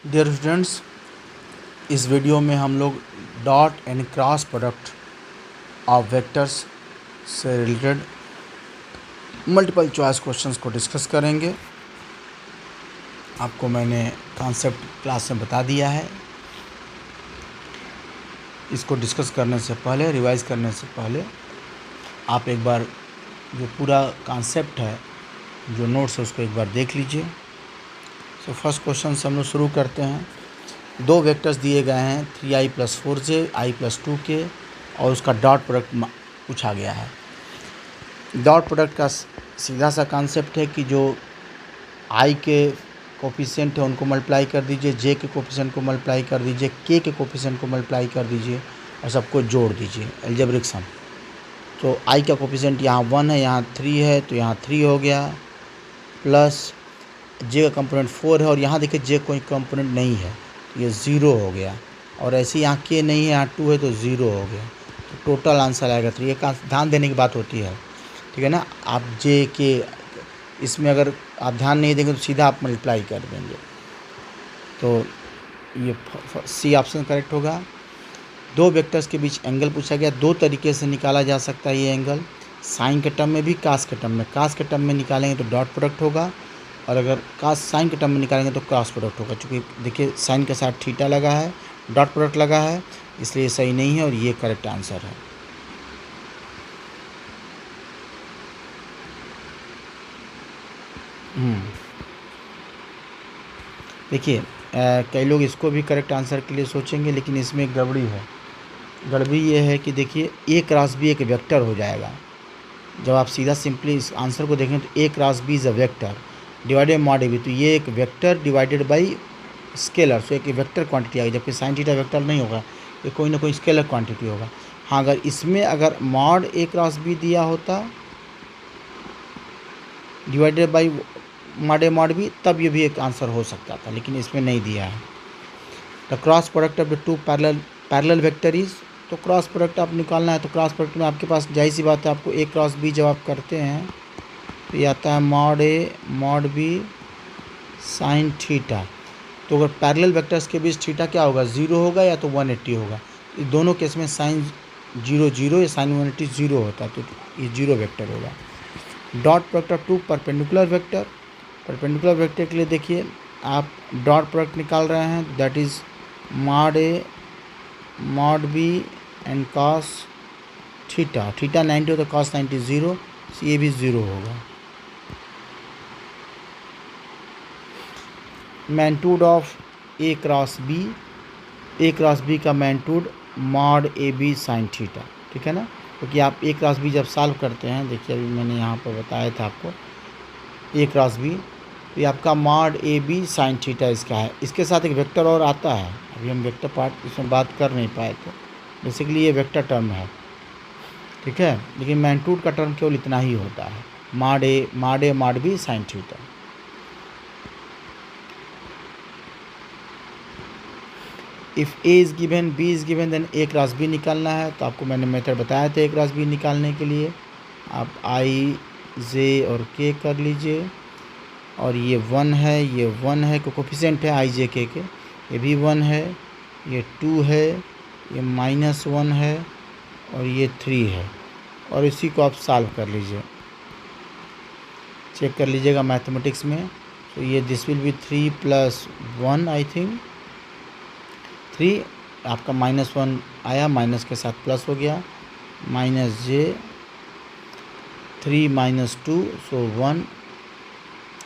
Dear students, इस video में हम लोग dot and cross product of vectors से रिलेटेड मल्टीपल चॉइस क्वेश्चंस को डिस्कस करेंगे। आपको मैंने कॉन्सेप्ट क्लास में बता दिया है। इसको डिस्कस करने से पहले, रिवाइज करने से पहले आप एक बार जो पूरा कॉन्सेप्ट है, जो नोट्स है, उसको एक बार देख लीजिए। सो फर्स्ट क्वेश्चन से हम लोग शुरू करते हैं। दो वेक्टर्स दिए गए हैं 3i + 4j i + 2k और उसका डॉट प्रोडक्ट पूछा गया है। डॉट प्रोडक्ट का सीधा सा कॉन्सेप्ट है कि जो i के कोफिशिएंट है उनको मल्टीप्लाई कर दीजिए, j के कोफिशिएंट को मल्टीप्लाई कर दीजिए, k के कोफिशिएंट को मल्टीप्लाई कर दीजिए और सबको जोड़ दीजिए, अलजेब्रिक सम। तो i का कोफिशिएंट यहाँ 1 है, यहाँ 3 है, तो यहाँ 3 हो गया, प्लस j का कंपोनेंट 4 है और यहाँ देखिए j कोई कंपोनेंट नहीं है, तो ये 0 हो गया। और ऐसे यहाँ k नहीं है, यहाँ 2 है, तो 0 हो गया। तो टोटल आंसर आएगा 3। ये ध्यान देने की बात होती है, ठीक है ना। आप j के इसमें अगर आप ध्यान नहीं देंगे तो सीधा आप मल्टीप्लाई कर देंगे। तो ये सी ऑप्शन करेक्ट होगा। दो वेक्टर्स के बीच एंगल पूछा गया। दो तरीके से निकाला जा सकता है ये एंगल, साइन के टर्म में भी, कास के टर्म में। कास के टर्म में निकालेंगे तो डॉट प्रोडक्ट होगा और अगर कास साइन के टर्म में निकालेंगे तो क्रॉस प्रोडक्ट होगा। चूँकि देखिए साइन के साथ थीटा लगा है, डॉट प्रोडक्ट लगा है, इसलिए सही नहीं है और ये करेक्ट आंसर है। देखिए कई लोग इसको भी करेक्ट आंसर के लिए सोचेंगे, लेकिन इसमें एक गड़बड़ी है। गड़बड़ी ये है कि देखिए a क्रॉस b एक वेक्टर हो जाएगा। जब आप सीधा सिंपली इस आंसर को देखें तो a cross b is a vector divided mod a b, तो ये एक वेक्टर डिवाइडेड बाई स्केलर, सो एक वेक्टर क्वांटिटी आएगी। जबकि साइन थीटा वेक्टर नहीं होगा, ये कोई ना कोई स्केलर क्वांटिटी होगा। हाँ, अगर इसमें अगर मॉड a क्रॉस b दिया होता divided by mod a mod b, तब ये भी एक आंसर हो सकता था, लेकिन इसमें नहीं दिया है। The cross product of the two parallel vector is, तो क्रॉस प्रोडक्ट आप निकालना है तो क्रॉस प्रोडक्ट में आपके पास जाहिर सी बात है, आपको a क्रॉस b जब आप करते हैं तो ये आता है mod a mod b sine theta. तो अगर पैरेलल वेक्टर्स के बीच थीटा क्या होगा, 0 होगा या तो 180 होगा। इस दोनों केस में साइन 0 0 या साइन 180 0 होता है, तो ये 0 वेक्टर होगा। Dot product of two perpendicular vector, perpendicular vector के लिए देखिए आप डॉट प्रोडक्ट निकाल रहे हैं, that is mod a mod b and cos theta. Theta 90 हो तो कॉस 90 0, ये भी 0 होगा। Magnitude of a cross b, a cross b का magnitude mod A B sine theta, ठीक है ना। क्योंकि आप a क्रॉस b जब सॉल्व करते हैं, देखिए अभी मैंने यहाँ पर बताया था आपको a क्रॉस b, तो ये आपका mod A B sine theta इसका है। इसके साथ एक वेक्टर और आता है, अभी हम वेक्टर पार्ट इसमें बात कर नहीं पाए, तो बेसिकली ये वेक्टर टर्म है, ठीक है। लेकिन मैग्नीट्यूड का टर्म केवल इतना ही होता है, mod A mod B sine theta. If a is given b is given then a cross b निकालना है। तो आपको मैंने मेथड बताया था a क्रॉस b निकालने के लिए। आप i j और k कर लीजिए, और ये 1 है, ये 1 है, कोफिशिएंट है i j k के, ये भी 1 है, ये 2 है, ये -1 है और ये 3 है। और इसी को आप सॉल्व कर लीजिए, चेक कर लीजिएगा मैथमेटिक्स में। तो ये this will be 3 + 1, I think 3, आपका -1 आया, माइनस के साथ प्लस हो गया, -j 3 - 2 सो 1,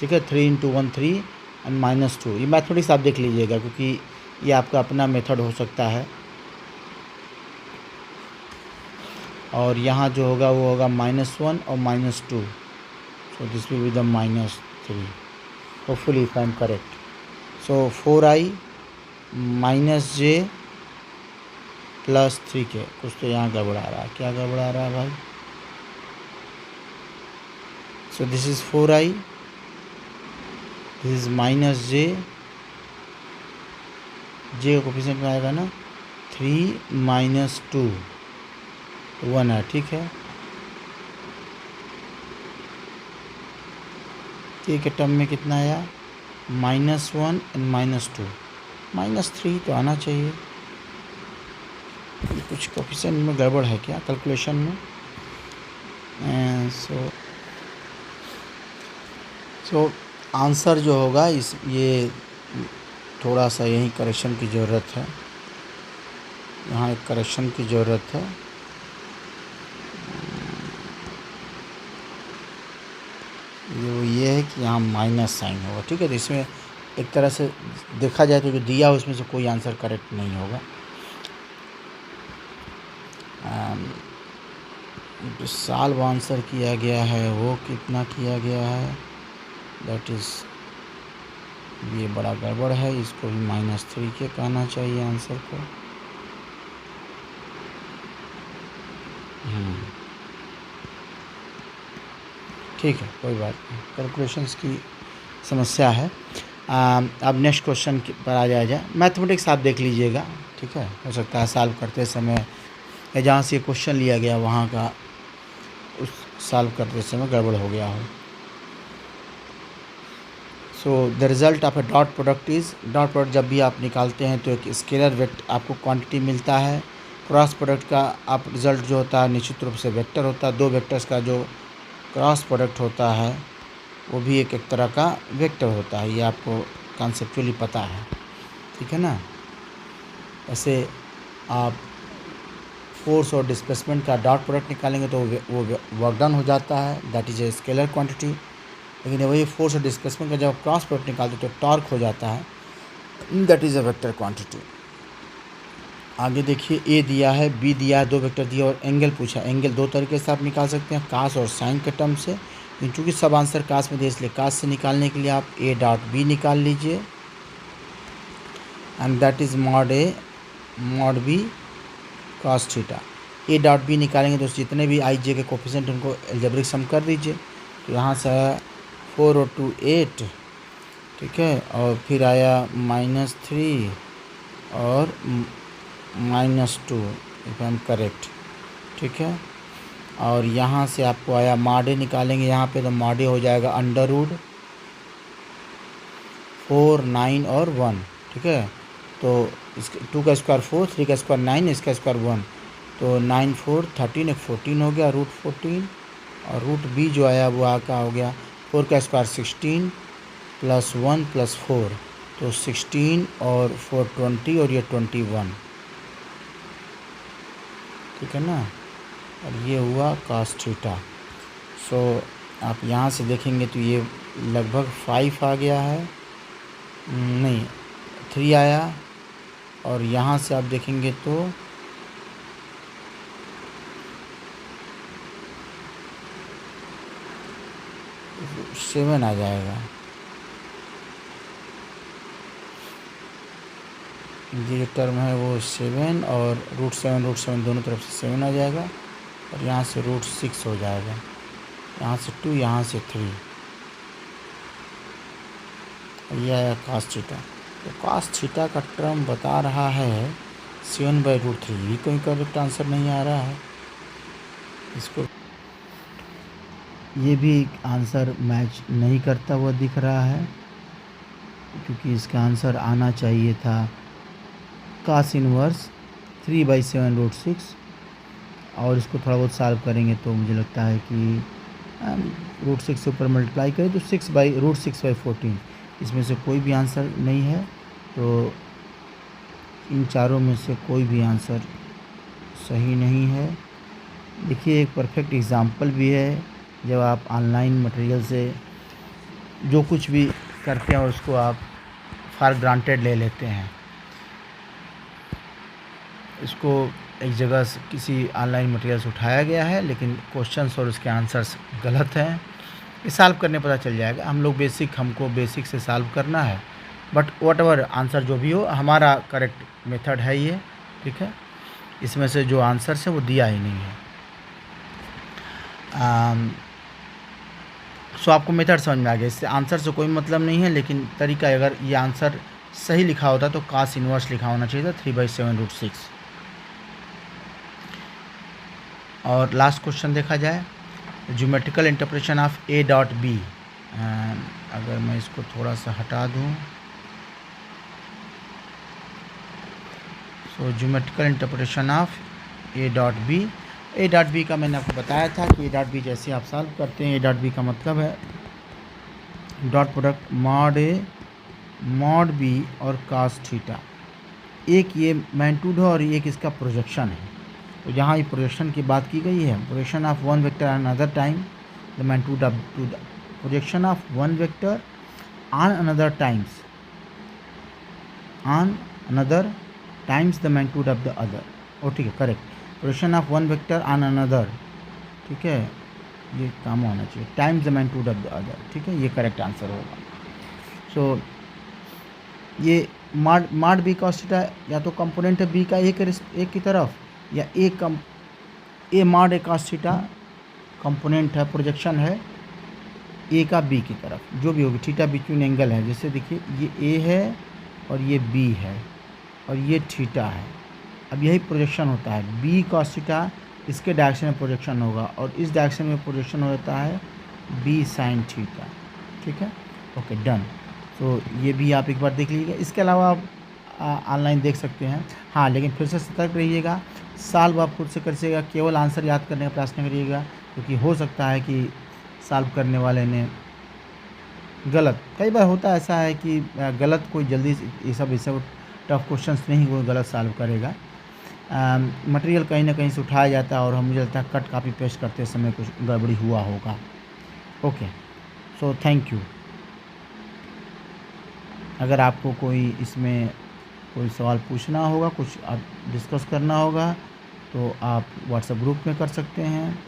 ठीक है। 3 × 1 3 एंड -2। ये मैथमेटिक्स आप देख लीजिएगा, क्योंकि ये आपका अपना मेथड हो सकता है। और यहाँ जो होगा वो होगा -1 और -2, so this will be the -3, hopefully if I am correct. So 4i -j + 3k। कुछ तो यहाँ गड़बड़ा रहा है, क्या गड़बड़ा रहा है भाई। So this is 4i, this is -j, j का कोफिशिएंट में आएगा ना 3 - 2, 1 है, ठीक है। k के टर्म में कितना आया, -1 एंड -2, -3 तो आना चाहिए। ये कुछ कोफिशिएंट में गड़बड़ है क्या कैलकुलेशन में? सो आंसर जो होगा इस ये थोड़ा सा यहीं करेक्शन की ज़रूरत है, यहाँ एक करेक्शन की ज़रूरत है। ये है कि यहाँ माइनस साइन होगा, ठीक है। तो इसमें एक तरह से देखा जाए तो जो दिया है उसमें से कोई आंसर करेक्ट नहीं होगा। जो सॉल्व आंसर किया गया है वो कितना किया गया है, दैट इज़ ये बड़ा गड़बड़ है, इसको भी -3 के कहना चाहिए आंसर को। ठीक है, कोई बात नहीं, कैलकुलेशंस की समस्या है। अब नेक्स्ट क्वेश्चन पर आ जाए। मैथमेटिक्स आप देख लीजिएगा, ठीक है। हो सकता है सॉल्व करते समय या जहाँ से क्वेश्चन लिया गया वहाँ का उस सॉल्व करते समय गड़बड़ हो गया हो। So the result of A dot product is, dot product जब भी आप निकालते हैं तो एक स्केलर वेक्टर आपको क्वांटिटी मिलता है। क्रॉस प्रोडक्ट का आप रिज़ल्ट जो होता है निश्चित रूप से वेक्टर होता है। दो वेक्टर्स का जो क्रॉस प्रोडक्ट होता है वो भी एक तरह का वेक्टर होता है, ये आपको कॉन्सेप्चुअली पता है, ठीक है ना। ऐसे आप फोर्स और डिस्प्लेसमेंट का डॉट प्रोडक्ट निकालेंगे तो वो वर्क डन हो जाता है, that is a scalar quantity. लेकिन वही फोर्स और डिस्प्लेसमेंट का जब क्रॉस प्रोडक्ट निकालते तो टॉर्क हो जाता है, that is a vector quantity. आगे देखिए, ए दिया है, बी दिया है, दो वेक्टर दिया और एंगल पूछा। एंगल दो तरीके से आप निकाल सकते हैं, कास और साइन के टर्म से। चूँकि सब आंसर कास में दिए इसलिए कास से निकालने के लिए आप ए डॉट बी निकाल लीजिए, and that is mod A mod B cos theta. A dot B निकालेंगे तो जितने भी आई जे के कोफिशिएंट उनको अलजेब्रिक सम कर दीजिए। तो यहाँ से आया 4 और 2 8, ठीक है। और फिर आया -3 और -2 इफ आई एम करेक्ट, ठीक है। और यहाँ से आपको आया मॉड ए निकालेंगे यहाँ पे तो मॉड ए हो जाएगा √4 9 और 1, ठीक है। तो इसके 2 का स्क्वायर 4, 3 का स्क्वायर 9, इसका स्क्वायर 1, तो 9 4 13, एक 14 हो गया √14। और रूट बी जो आया वो आका हो गया 4 का स्क्वायर 16 + 1 + 4, तो 16 और 4 20 और ये 21, ठीक है ना। और ये हुआ cos थीटा। सो आप यहाँ से देखेंगे तो ये लगभग 5 आ गया है, नहीं 3 आया। और यहाँ से आप देखेंगे तो 7 आ जाएगा। ये जो टर्म है वो 7 और √7 दोनों तरफ से 7 आ जाएगा। और यहाँ से √6 हो जाएगा, यहाँ से 2, यहाँ से 3, यह आया cos थीटा। तो cos थीटा का टर्म बता रहा है 7/√3, ये कोई करेक्ट आंसर नहीं आ रहा है इसको। ये भी आंसर मैच नहीं करता हुआ दिख रहा है, क्योंकि इसका आंसर आना चाहिए था cos इनवर्स 3/7√6। और इसको थोड़ा बहुत सॉल्व करेंगे तो मुझे लगता है कि √6 से ऊपर मल्टीप्लाई करें तो √6/14, इसमें से कोई भी आंसर नहीं है। तो इन चारों में से कोई भी आंसर सही नहीं है। देखिए, एक परफेक्ट एग्जांपल भी है, जब आप ऑनलाइन मटेरियल से जो कुछ भी करते हैं उसको आप फॉर ग्रांटेड ले लेते हैं। इसको एक जगह से किसी ऑनलाइन मटेरियल से उठाया गया है, लेकिन क्वेश्चंस और उसके आंसर्स गलत हैं। ये सॉल्व करने पता चल जाएगा। हमको बेसिक से सॉल्व करना है, बट व्हाटएवर आंसर जो भी हो हमारा करेक्ट मेथड है ये, ठीक है। इसमें से जो आंसर्स है वो दिया ही नहीं है। सो आपको मेथड समझ में आ गया। इससे आंसर से कोई मतलब नहीं है, लेकिन तरीका, अगर ये आंसर सही लिखा होता तो cos इनवर्स लिखा होना चाहिए था 3/7√6। और लास्ट क्वेश्चन देखा जाए, geometrical interpretation of A dot B. अगर मैं इसको थोड़ा सा हटा दूँ so geometrical interpretation of A dot B. A dot B का मैंने आपको बताया था कि ए डॉट बी जैसे आप सॉल्व करते हैं, ए डॉट बी का मतलब है dot product mod A mod B और कास थीटा। एक ये मैग्नीट्यूड है और एक इसका प्रोजेक्शन है। तो यहाँ ये प्रोजेक्शन की बात की गई है, projection of one vector on another time the magnitude of to the projection of one vector on another times on another times the magnitude of the other. ओ ठीक है, correct. Projection of one vector on another, ठीक है, ये काम होना चाहिए, times the magnitude of the other, ठीक है, ये करेक्ट आंसर होगा। सो ये मॉड बी कॉस थीटा या तो कंपोनेंट है बी का एक की तरफ, या A mod A cos theta component है, प्रोजेक्शन है ए का बी की तरफ, जो भी होगी। थीटा बिटवीन एंगल है, जैसे देखिए ये ए है और ये बी है और ये थीटा है। अब यही प्रोजेक्शन होता है, बी कॉस थीटा इसके डायरेक्शन में प्रोजेक्शन होगा और इस डायरेक्शन में प्रोजेक्शन होता है बी साइन थीटा, ठीक है, ओके डन। तो ये भी आप एक बार देख लीजिएगा। इसके अलावा आप ऑनलाइन देख सकते हैं। हाँ, लेकिन फिर से सतर्क रहिएगा, सॉल्व आप खुद से करिएगा, केवल आंसर याद करने का प्रयास न करिएगा, क्योंकि हो सकता है कि सॉल्व करने वाले ने गलत, कई बार होता ऐसा है कि गलत कोई जल्दी ये सब टफ क्वेश्चंस नहीं वो गलत सॉल्व करेगा। मटेरियल कहीं ना कहीं से उठाया जाता है और हम मुझे लगता है कट कॉपी पेस्ट करते समय कुछ गड़बड़ी हुआ होगा। Okay, so thank you. अगर आपको कोई इसमें कोई सवाल पूछना होगा, कुछ आप डिस्कस करना होगा, तो आप व्हाट्सएप ग्रुप में कर सकते हैं,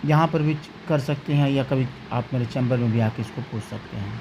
यहाँ पर भी कर सकते हैं, या कभी आप मेरे चैम्बर में भी आके इसको पूछ सकते हैं।